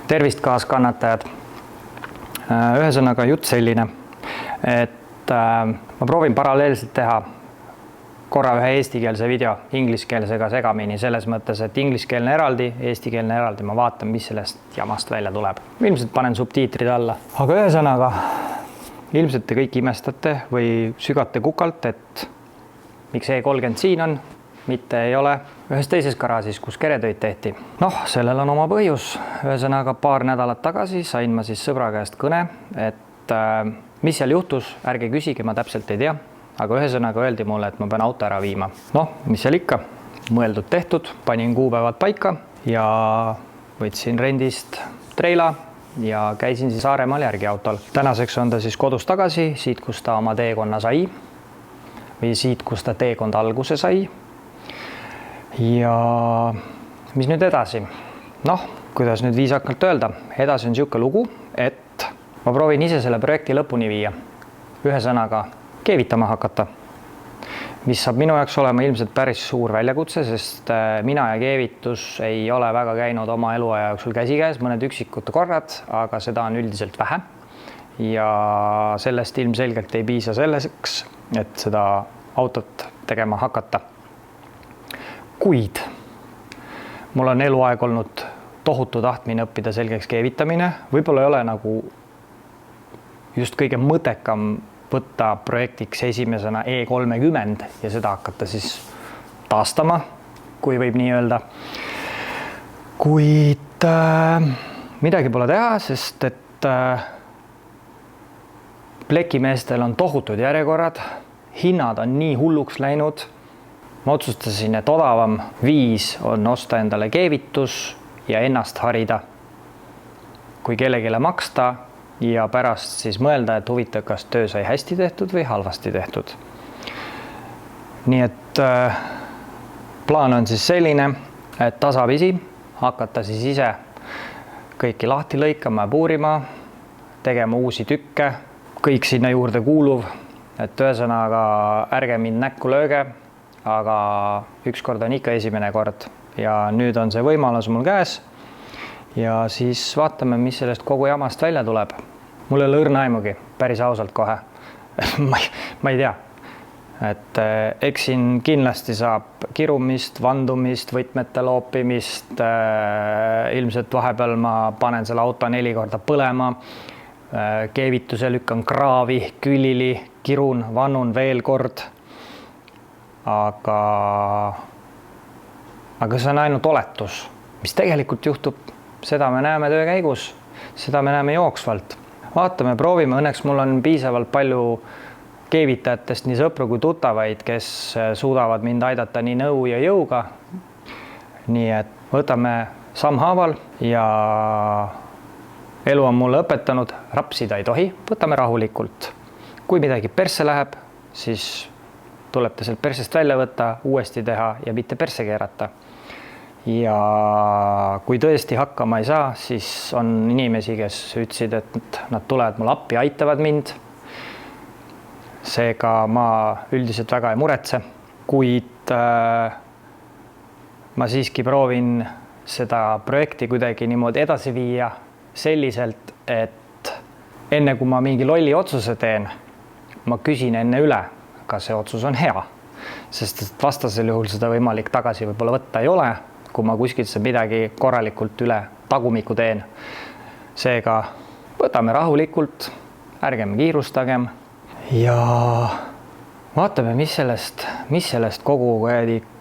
Tervist kaaskannatajad. Ühesõnaga jutt selline, et ma proovin paralleelselt teha korra ühe eestikeelse video ingliskeelsega segamini selles mõttes, et ingliskeelne eraldi, eestikeelne eraldi, ma vaatan, mis sellest jamast välja tuleb. Ilmselt panen subtiitrid alla. Aga ühesõnaga, ilmselt te kõik imestate või sügate kukalt, et miks E30 siin on, mitte ei ole ühes teises garaažis, kus keretöid tehti. Sellel on oma põhjus. Ühesõnaga paar nädalat tagasi sain ma siis sõbra käest kõne, et mis seal juhtus, ärge küsige, ma täpselt ei tea. Aga ühesõnaga öeldi mulle, et ma pean auto ära viima. Mis seal ikka? Mõeldud tehtud, panin kuupäevad paika ja võtsin rendist treila ja käisin siis Saaremaal järgi autol. Tänaseks on ta siis kodus tagasi, siit kus ta oma teekonna sai või siit kus ta teekond alguse sai. Ja mis nüüd edasi? Kuidas nüüd viisakalt öelda? Edasi on siuke lugu, et ma proovin ise selle projekti lõpuni viia. Ühesõnaga keevitama hakata. Mis saab minu jaoks olema ilmselt päris suur väljakutse, sest mina ja keevitus ei ole väga käinud oma eluaja jooksul käsikäes, mõned üksikud korrad, aga seda on üldiselt vähe. Ja sellest ilmselgelt ei piisa selleks, et seda autot tegema hakata. Kuid mul on eluaeg olnud tohutu tahtmine õppida selgeks keevitamine. Võib-olla ei ole nagu just kõige mõttekam võtta projektiks esimesena E30 ja seda hakata siis taastama, kui võib nii öelda. Kuid midagi pole teha, sest et plekimeestel on tohutud järjekorrad, hinnad on nii hulluks läinud. Ma otsustasin, et odavam viis on osta endale keevitus ja ennast harida, kui kellegile maksta ja pärast siis mõelda, et huvitav, kas töö sai hästi tehtud või halvasti tehtud. Nii et plaan on siis selline, et tasapisi hakata siis ise kõiki lahti lõikama ja puurima, tegema uusi tükke, kõik sinna juurde kuuluv, et ühesõnaga ärge mind näkku lööge, aga ükskord on ikka esimene kord ja nüüd on see võimalus mul käes ja siis vaatame, mis sellest kogu jamast välja tuleb. Mul ei ole õrna aimugi, päris ausalt kohe. ma ei tea, et eks siin kindlasti saab kirumist, vandumist, võtmete loopimist, ilmselt vahepeal ma panen selle auto 4 korda põlema, keevituse lükkan kraavi, külili, kirun, vannun veel kord. Aga see on ainult oletus, mis tegelikult juhtub, seda me näeme töö käigus, seda me näeme jooksvalt. Vaatame, proovime, õnneks mul on piisavalt palju keevitajatest nii sõpru kui tuttavaid, kes suudavad mind aidata nii nõu ja jõuga. Nii et võtame sammhaaval ja elu on mulle õpetanud, rapsida ei tohi, võtame rahulikult. Kui midagi persse läheb, siis tuleb ta sealt persest välja võtta, uuesti teha ja mitte perse keerata. Ja kui tõesti hakkama ei saa, siis on inimesi, kes ütlesid, et nad tulevad mul appi, aitavad mind. Seega ma üldiselt väga ei muretse, kuid ma siiski proovin seda projekti kuidagi niimoodi edasi viia selliselt, et enne kui ma mingi lolli otsuse teen, ma küsin enne üle, kas see otsus on hea, sest vastasel juhul seda võimalik tagasi võib-olla võtta ei ole, kui ma kuskilt midagi korralikult üle tagumiku teen. Seega võtame rahulikult, ärgem kiirustagem ja vaatame, mis sellest kogu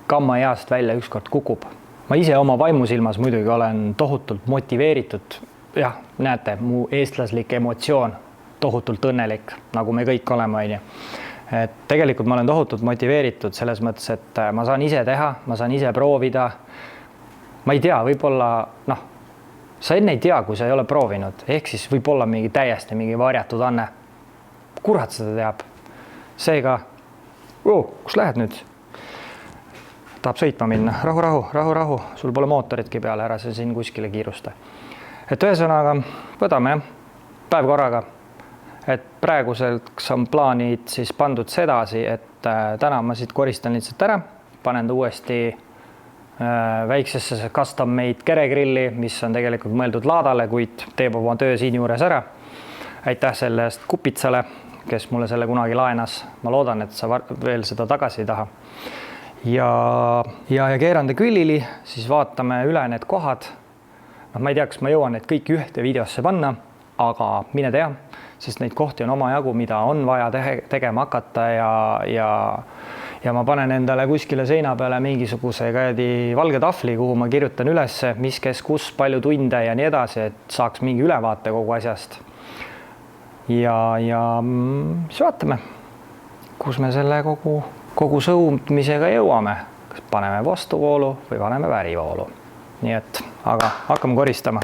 kamma east välja ükskord kukub. Ma ise oma vaimusilmas muidugi olen tohutult motiveeritud. Jah, näete, mu eestlaslik emotsioon, tohutult õnnelik, nagu me kõik oleme, on ju. Et tegelikult ma olen tohutult motiveeritud selles mõttes, et ma saan ise teha, ma saan ise proovida. Ma ei tea, võib-olla, sa enne ei tea, kui sa ei ole proovinud, ehk siis võib-olla täiesti mingi varjatud anne. Kurat seda teab. Seega, kus lähed nüüd? Tahab sõitma minna. Rahu, sul pole mootoritki peale, ära see siin kuskile kiirusta. Et ühesõnaga, võtame päev korraga. Et praeguseks on plaanid siis pandud sedasi, et täna ma siit koristan lihtsalt ära, panen ta uuesti väiksesse custom-made keregrilli, mis on tegelikult mõeldud laadale, kuid teeb oma töö siin juures ära. Aitäh selle eest Kupitsale, kes mulle selle kunagi laenas. Ma loodan, et sa veel seda tagasi ei taha. Ja keerande külili, siis vaatame üle need kohad. Ma ei tea, kas ma jõuan need kõik ühte videosse panna, aga mine tea, sest neid kohti on omajagu, mida on vaja tegema hakata ja ma panen endale kuskile seina peale mingisuguse valge tahvli, kuhu ma kirjutan üles, mis, kes, kus, palju tunde ja nii edasi, et saaks mingi ülevaate kogu asjast. Ja siis vaatame, kus me selle kogu sõudmisega jõuame. Kas paneme vastuvoolu või paneme värivoolu. Nii et, aga hakkame koristama.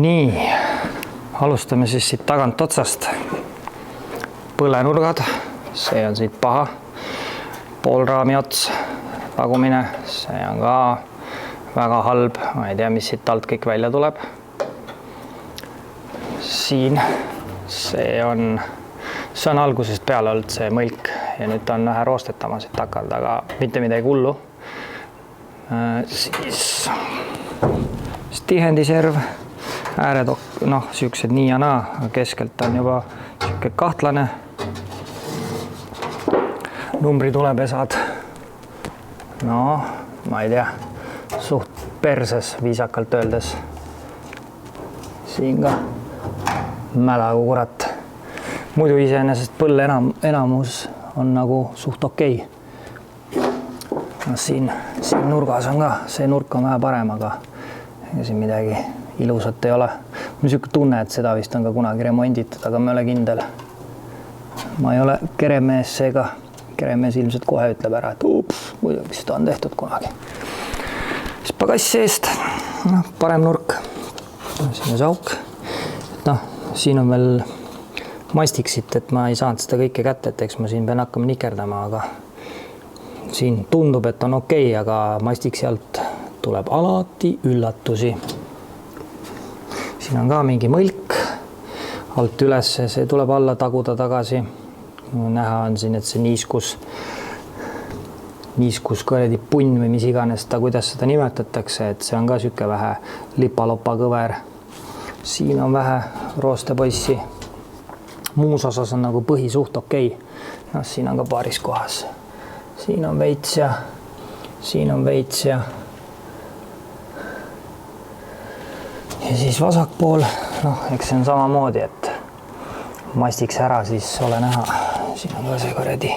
Nii, alustame siis siit tagant otsast. Põlenurgad, see on siit paha. Poolraami ots, tagumine, see on ka väga halb. Ma ei tea, mis siit alt kõik välja tuleb. Siin, see on algusest peale olnud see mõlk ja nüüd ta on vähe roostetama siit hakanud, aga mitte midagi hullu. Siis tihendiserv. Ääred, siuksed nii ja naa, keskelt on juba siuke kahtlane. Numbritulepesad. Ma ei tea, suht perses viisakalt öeldes. Siin ka mälagu kurat. Muidu iseenesest põlle enamus on nagu suht okei. Siin nurgas on ka, see nurk on vähe parem, aga siin midagi ilusat ei ole. Mul on siuke tunne, et seda vist on ka kunagi remonditud, aga ma ei ole kindel. Ma ei ole keremees seega. Keremees ilmselt kohe ütleb ära, et muidugi seda on tehtud kunagi. Siis pagass seest, parem nurk. Siin on see auk. Siin on veel mastiksit, et ma ei saanud seda kõike kätte, et eks ma siin pean hakkama nikerdama, aga siin tundub, et on okei, aga mastiksi alt tuleb alati üllatusi. Siin on ka mingi mõlk alt üles, see tuleb alla taguda tagasi. Näha on siin, et see niiskus kõredi punn või mis iganes ta, kuidas seda nimetatakse, et see on ka siuke vähe lipalopa kõver. Siin on vähe roostepoissi. Muus osas on nagu põhi suht okei. Siin on ka paaris kohas. Siin on veits ja siin on veits ja siis vasakpool, eks see on samamoodi, et mastiks ära, siis ole näha. Siin on ka see koredi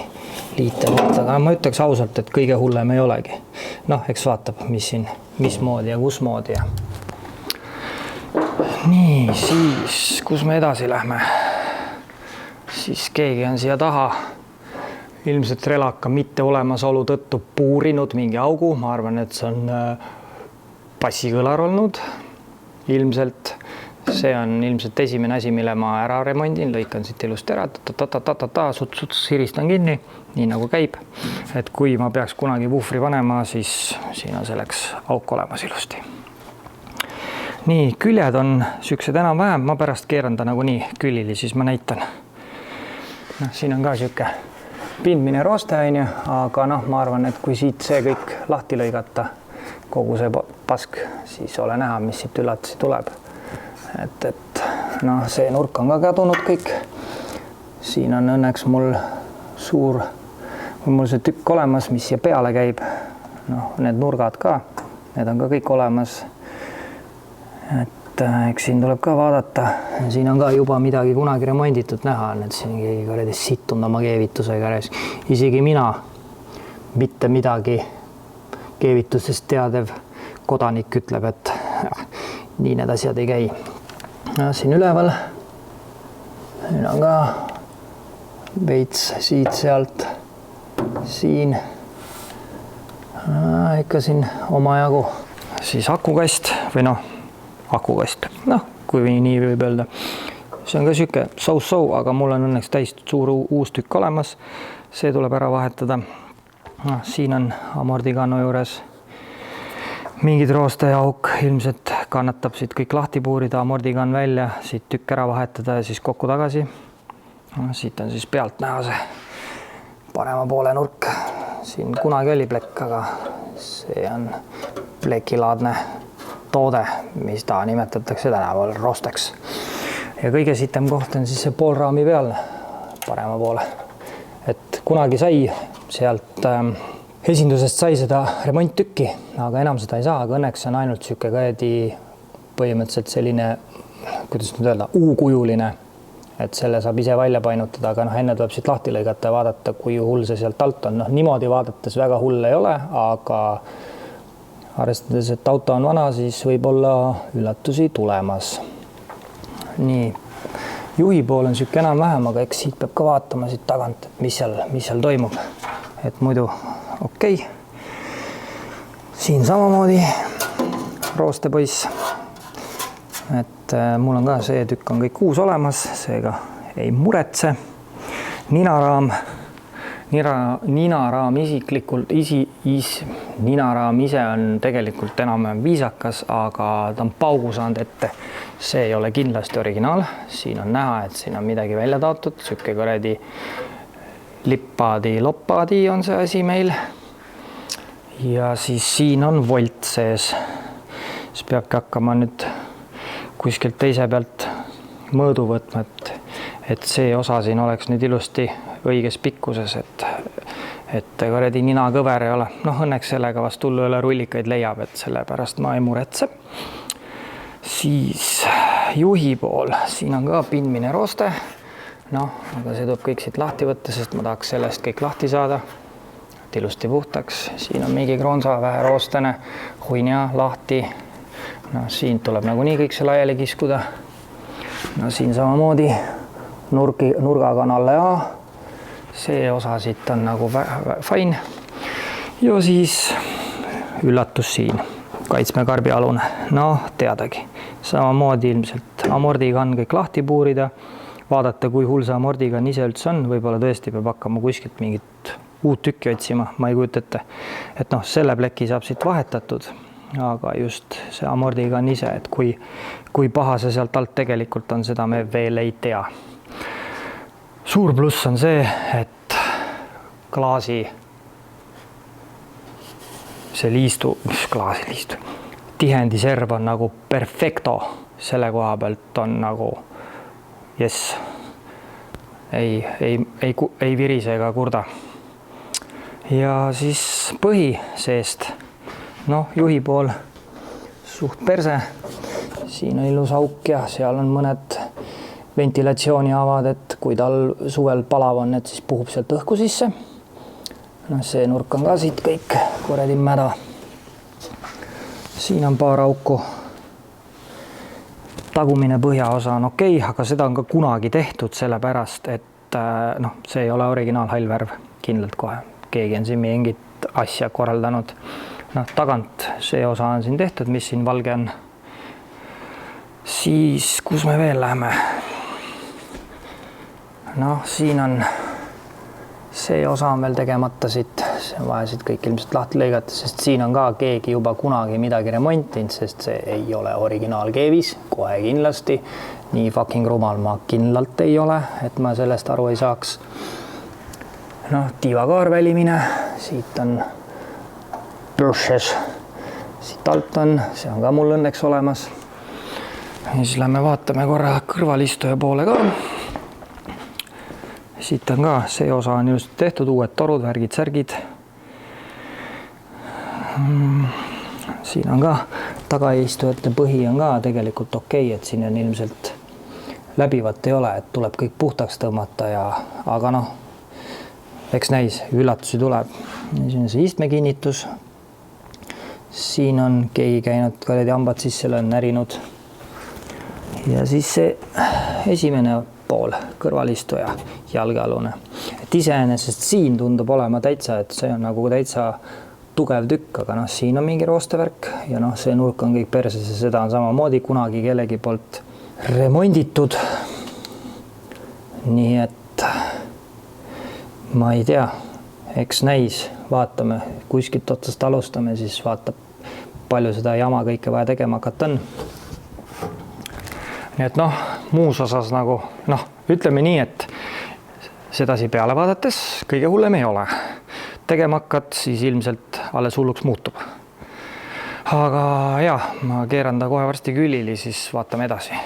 liitekoht, aga ma ütleks ausalt, et kõige hullem ei olegi. Eks vaatab, mismoodi ja kusmoodi. Nii, siis, kus me edasi lähme? Siis keegi on siia taha ilmselt relaka mitte olemasolu tõttu puurinud mingi augu. Ma arvan, et see on passikõlar olnud. Ilmselt see on ilmselt esimene asi, mille ma ära remondin, lõikan siit ilusti ära, suts hiristan kinni, nii nagu käib. Et kui ma peaks kunagi puhvri panema, siis siin on selleks auk olemas ilusti. Nii, küljed on siuksed enam-vähem, ma pärast keeran ta nagu nii külili, siis ma näitan. Siin on ka siuke pindmine rooste, aga ma arvan, et kui siit see kõik lahti lõigata, kogu see pask, siis ole näha, mis siit üllatusi tuleb. Et see nurk on ka kadunud kõik. Siin on õnneks mul see tükk olemas, mis siia peale käib. Need nurgad ka, need on ka kõik olemas. Et eks siin tuleb ka vaadata. Siin on ka juba midagi kunagi remonditud näha, et siin keegi situnud oma keevitusega. Isegi mina mitte midagi keevitusest teadev kodanik ütleb, et nii need asjad ei käi. Siin üleval on ka veits siit sealt, siin ikka siin omajagu. Siis akukast või akukast, kui nii võib öelda. see on ka sihuke so-so, aga mul on õnneks täis suur uus tükk olemas. See tuleb ära vahetada. Siin on amordikanno juures mingid rooste auk, ilmselt kannatab siit kõik lahti puurida, amordikann välja, siit tükk ära vahetada ja siis kokku tagasi. Siit on siis pealt näha see parema poole nurk. Siin kunagi oli plekk, aga see on plekilaadne toode, mis ta nimetatakse tänaval roosteks. Ja kõige sitem koht on siis see poolraami peal parema poole. Et kunagi sai sealt esindusest sai seda remonttükki, aga enam seda ei saa, aga õnneks on ainult sihuke käedi põhimõtteliselt selline, kuidas nüüd öelda, U-kujuline, et selle saab ise välja painutada, aga enne tuleb siit lahti lõigata ja vaadata, kui hull see sealt alt on. Niimoodi vaadates väga hull ei ole, aga arvestades, et auto on vana, siis võib olla üllatusi tulemas. Nii, juhi pool on sihuke enam-vähem, aga eks siit peab ka vaatama siit tagant, et mis seal toimub. Et muidu okei. Siin samamoodi roostepoiss. Et mul on ka see tükk on kõik uus olemas, seega ei muretse. Ninaraam isiklikult, ninaraam ise on tegelikult enam viisakas, aga ta on paugu saanud ette. See ei ole kindlasti originaal. Siin on näha, et siin on midagi välja taotud. Sükke koredi loppaadi on see asi meil. Ja siis siin on volt sees. Siis peabki hakkama nüüd kuskilt teise pealt mõõdu võtma, et see osa siin oleks nüüd ilusti õiges pikkuses, et koredi nina kõver ei ole. Õnneks sellega vast tullu üle rullikaid leiab, et sellepärast ma ei muretse. Siis juhi pool, siin on ka pindmine rooste. Aga see tuleb kõik siit lahti võtta, sest ma tahaks sellest kõik lahti saada. Et ilusti puhtaks. Siin on mingi kroonsa vähe roostene, huinja lahti. Siin tuleb nagunii kõik see laiali kiskuda. Siin samamoodi nurgakanale A. See osa siit on nagu fine. Ja siis üllatus siin. Kaitsmekarbi alune. Teadagi. Samamoodi ilmselt amordikann kõik lahti puurida. Vaadata, kui hull see amordikann ise üldse on. Võib-olla tõesti peab hakkama kuskilt mingit uut tükki otsima. Ma ei kujuta ette. Et selle pleki saab siit vahetatud. Aga just see amordikann ise, et kui paha see sealt alt tegelikult on, seda me veel ei tea. Suur pluss on see, et klaasi tihendiserv on nagu perfecto. Selle koha pealt on nagu yes. Ei virise ega kurda. Ja siis põhi seest. Juhi pool suht perse. Siin on ilus auk ja seal on mõned ventilatsiooniavad, et kui tal suvel palav on, et siis puhub sealt õhku sisse. See nurk on ka siit kõik koredi mäda. Siin on paar auku. Tagumine põhjaosa on okei, aga seda on ka kunagi tehtud sellepärast, et see ei ole originaal hallvärv kindlalt kohe. Keegi on siin mingit asja korraldanud. Tagant see osa on siin tehtud, mis siin valge on. Siis, kus me veel läheme? Siin on see osa on veel tegemata siit. See on vaja siit kõik ilmselt lahti lõigata, sest siin on ka keegi juba kunagi midagi remontinud, sest see ei ole originaalkeevis, kohe kindlasti. Nii fucking rumal ma kindlalt ei ole, et ma sellest aru ei saaks. Tiivakaar välimine, siit on brushes, siit alt on, see on ka mul õnneks olemas. Ja siis lähme vaatame korra kõrvalistuja poole ka. Siit on ka, see osa on just tehtud, uued torud, värgid, särgid. Siin on ka tagaistujate põhi on ka tegelikult okei, et siin on ilmselt läbivat ei ole, et tuleb kõik puhtaks tõmmata aga eks näis, üllatusi tuleb. Siin on see istmekinnitus. Siin on keegi käinud koredi hambad sisse, on närinud. Ja siis see esimene pool, kõrvalistuja, jalgealune. Et iseenesest siin tundub olema täitsa, et see on nagu täitsa tugev tükk, aga siin on mingi roostevärk ja see nurk on kõik perses ja seda on samamoodi kunagi kellegi poolt remonditud. nii et ma ei tea, eks näis, vaatame, kuskilt otsast alustame, siis vaatab, palju seda jama kõike vaja tegema hakata on. Nii et muus osas nagu, ütleme nii, et sedasi peale vaadates kõige hullem ei ole. Tegema hakkad, siis ilmselt alles hulluks muutub. Aga jah, ma keeran ta kohe varsti külili, siis vaatame edasi.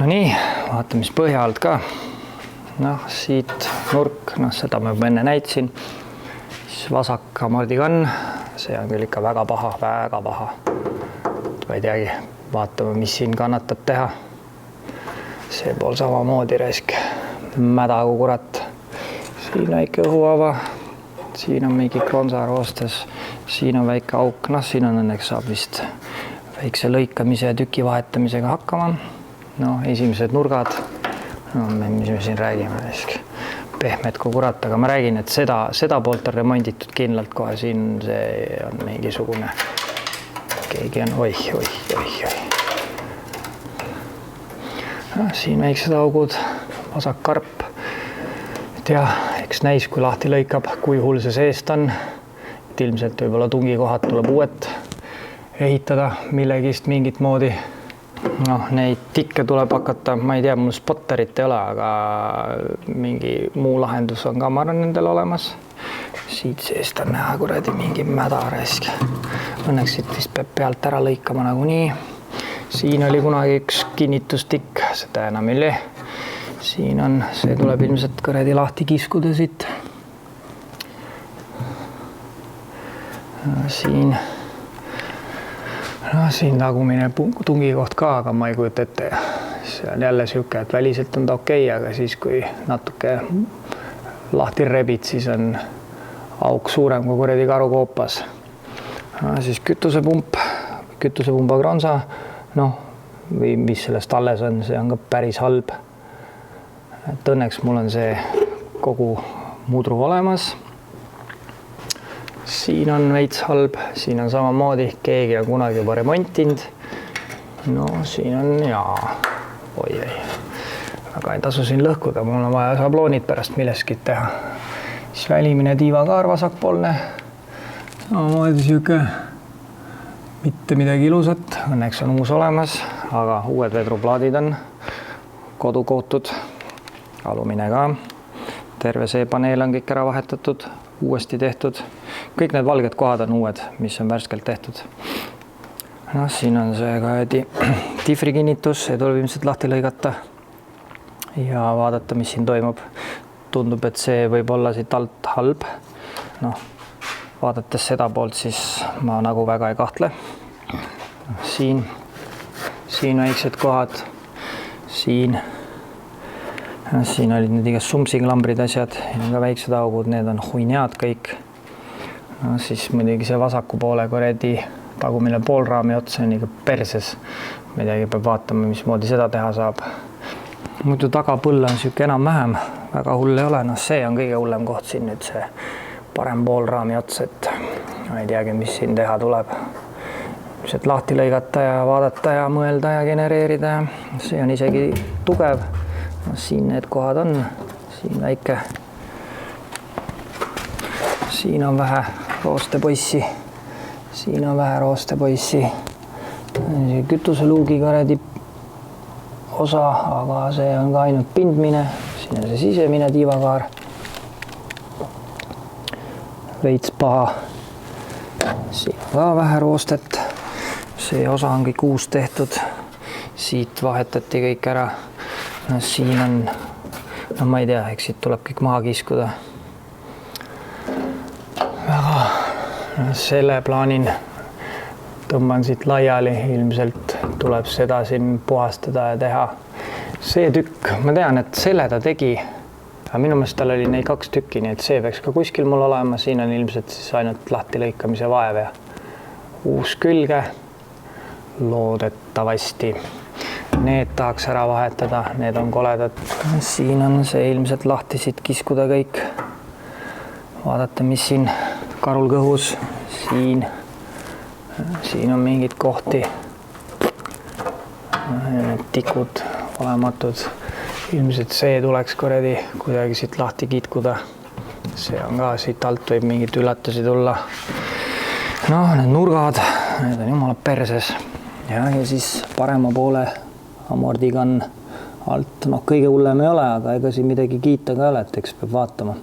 No nii, vaata, mis põhja alt ka. Siit nurk, seda ma juba enne näitsin. Siis vasak amordikann, see on küll ikka väga paha, väga paha. Ma ei teagi, vaatame, mis siin kannatab teha. See pool samamoodi raisk, mäda kui kurat. Siin väike õhuava, siin on mingi kronsaroostes, siin on väike auk, siin on õnneks saab vist väikse lõikamise ja tüki vahetamisega hakkama. Esimesed nurgad, mis me siin räägime, pehmed kui kurat, aga ma räägin, et seda poolt on remonditud kindlalt kohe, siin see on mingisugune, keegi on, oih. Siin väiksed augud, vasak karp, eks näis, kui lahti lõikab, kui hull see seest on, et ilmselt võib-olla tungikohad tuleb uued ehitada millegist mingit moodi. Neid tikke tuleb hakata, ma ei tea, mul spotterit ei ole, aga mingi muu lahendus on ka, ma arvan, nendel olemas. Siit seest on näha kuradi mingi mädaraisk. Õnneks siit vist peab pealt ära lõikama nagu nii. Siin oli kunagi üks kinnitustikk, seda enam ei ole. Siin on, see tuleb ilmselt kuradi lahti kiskuda siit. Siin tagumine tungikoht ka, aga ma ei kujuta ette. See on jälle siuke, et väliselt on ta okei, aga siis kui natuke lahti rebid, siis on auk suurem kui kuradi karukoopas. Siis kütusepumba kronsa, või mis sellest alles on, see on ka päris halb. Et õnneks mul on see kogu mudru olemas. Siin on veits halb, siin on samamoodi, keegi on kunagi juba remontinud. Siin on oi. Aga ei tasu siin lõhkuda, mul on vaja sabloonid pärast millestki teha. Siis välimine tiivakaar vasakpoolne. Samamoodi siuke mitte midagi ilusat, õnneks on uus olemas, aga uued vedruplaadid on kodukootud, alumine ka. Terve see paneel on kõik ära vahetatud, uuesti tehtud. Kõik need valged kohad on uued, mis on värskelt tehtud. Siin on see difri kinnitus, see tuleb ilmselt lahti lõigata ja vaadata, mis siin toimub. Tundub, et see võib olla siit alt halb. Vaadates seda poolt, siis ma nagu väga ei kahtle. Siin väiksed kohad, siin siin olid need igast sumsiklambrid asjad, ka väiksed augud, need on huinead kõik. No, siis muidugi see vasaku poole kuradi tagumine poolraami otsa on ikka perses. Midagi peab vaatama, mismoodi seda teha saab. Muidu tagapõll on siuke enam-vähem, väga hull ei ole. No see on kõige hullem koht siin nüüd see parem poolraami ots, et ma ei teagi, mis siin teha tuleb. Ilmselt lahti lõigata ja vaadata ja mõelda ja genereerida. See on isegi tugev. No, siin need kohad on, siin väike. Siin on vähe roostepoissi. Siin on vähe roostepoissi. Kütuseluugi karedi osa, aga see on ka ainult pindmine. Siin on see sisemine tiivakaar. Veits paha. Siin on ka vähe roostet. See osa on kõik uus tehtud. Siit vahetati kõik ära. No, siin on, no ma ei tea, eks siit tuleb kõik maha kiskuda. Selle plaanin tõmban siit laiali, ilmselt tuleb seda siin puhastada ja teha. See tükk, ma tean, et selle ta tegi, aga minu meelest tal oli neid 2 tükki, nii et see peaks ka kuskil mul olema. Siin on ilmselt siis ainult lahti lõikamise vaev ja uus külge loodetavasti. Need tahaks ära vahetada, need on koledad. Siin on see ilmselt lahti siit kiskuda kõik. Vaadata, mis siin karul kõhus. Siin on mingid kohti. Need tikud olematud. Ilmselt see tuleks kuradi kuidagi siit lahti kitkuda. See on ka siit alt võib mingit üllatusi tulla. No, need nurgad, need on jumala perses. Ja siis parema poole amordigan alt. No, kõige hullem ei ole, aga ega siin midagi kiita ka ei ole, et eks peab vaatama.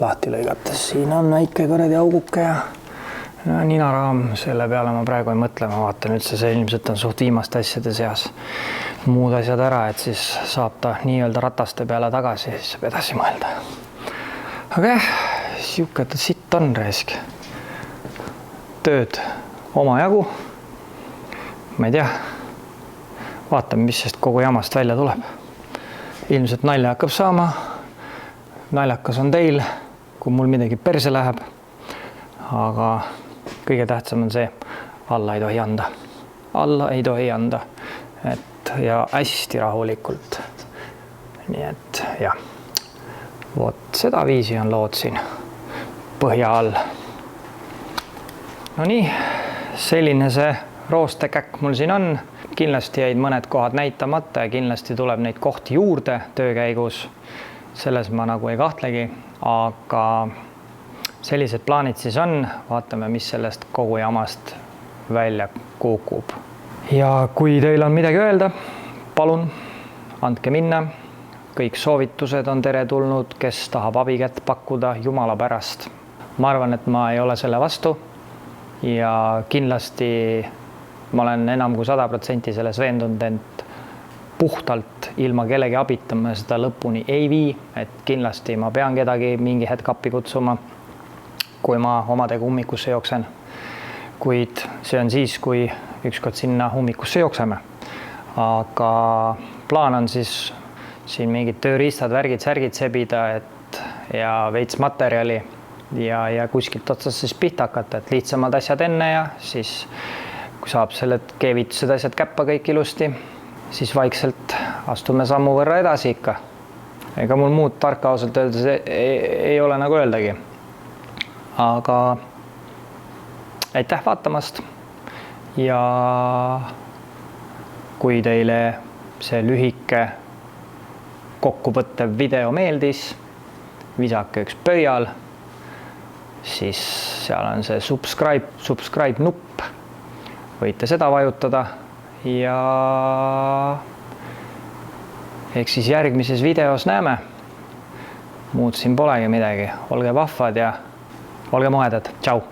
Lahti lõigates. Siin on väike kuradi auguke ja ninaraam, selle peale ma praegu ei mõtle. Ma vaatan üldse, see ilmselt on suht viimaste asjade seas. Muud asjad ära, et siis saab ta nii-öelda rataste peale tagasi, siis saab edasi mõelda. Aga siuke ta sitt on raisk. Tööd oma jagu. Ma ei tea. Vaatame, mis sest kogu jamast välja tuleb. Ilmselt nalja hakkab saama. Naljakas on teil, kui mul midagi perse läheb. Aga kõige tähtsam on see, alla ei tohi anda. Alla ei tohi anda. Ja hästi rahulikult. Nii et jah. Vot seda viisi on lood siin põhja all. No nii, selline see roostekäkk mul siin on. Kindlasti jäid mõned kohad näitamata ja kindlasti tuleb neid kohti juurde töö käigus. Selles ma nagu ei kahtlegi, aga sellised plaanid siis on. Vaatame, mis sellest kogu jamast välja kukub. Ja kui teil on midagi öelda, palun andke minna. Kõik soovitused on teretulnud, kes tahab abikätt pakkuda jumala pärast. Ma arvan, et ma ei ole selle vastu ja kindlasti ma olen enam kui 100% selles veendunud, et puhtalt ilma kellegi abitama seda lõpuni ei vii, et kindlasti ma pean kedagi mingi hetk appi kutsuma, kui ma omadega ummikusse jooksen. Kuid see on siis, kui ükskord sinna ummikusse jookseme. Aga plaan on siis siin mingid tööriistad, värgid, särgid sebida ja veits materjali ja kuskilt otsast siis pihta hakata, et lihtsamad asjad enne ja siis kui saab selle keevitused asjad käppa kõik ilusti, siis vaikselt astume sammu võrra edasi ikka. Ega mul muud tarka ausalt öeldes ei ole nagu öeldagi. Aga aitäh vaatamast ja kui teile see lühike kokkuvõttev video meeldis, visake üks pöial, siis seal on see subscribe nupp. Võite seda vajutada ja eks siis järgmises videos näeme. Muud siin polegi midagi. Olge vahvad ja olge moedad. Tšau!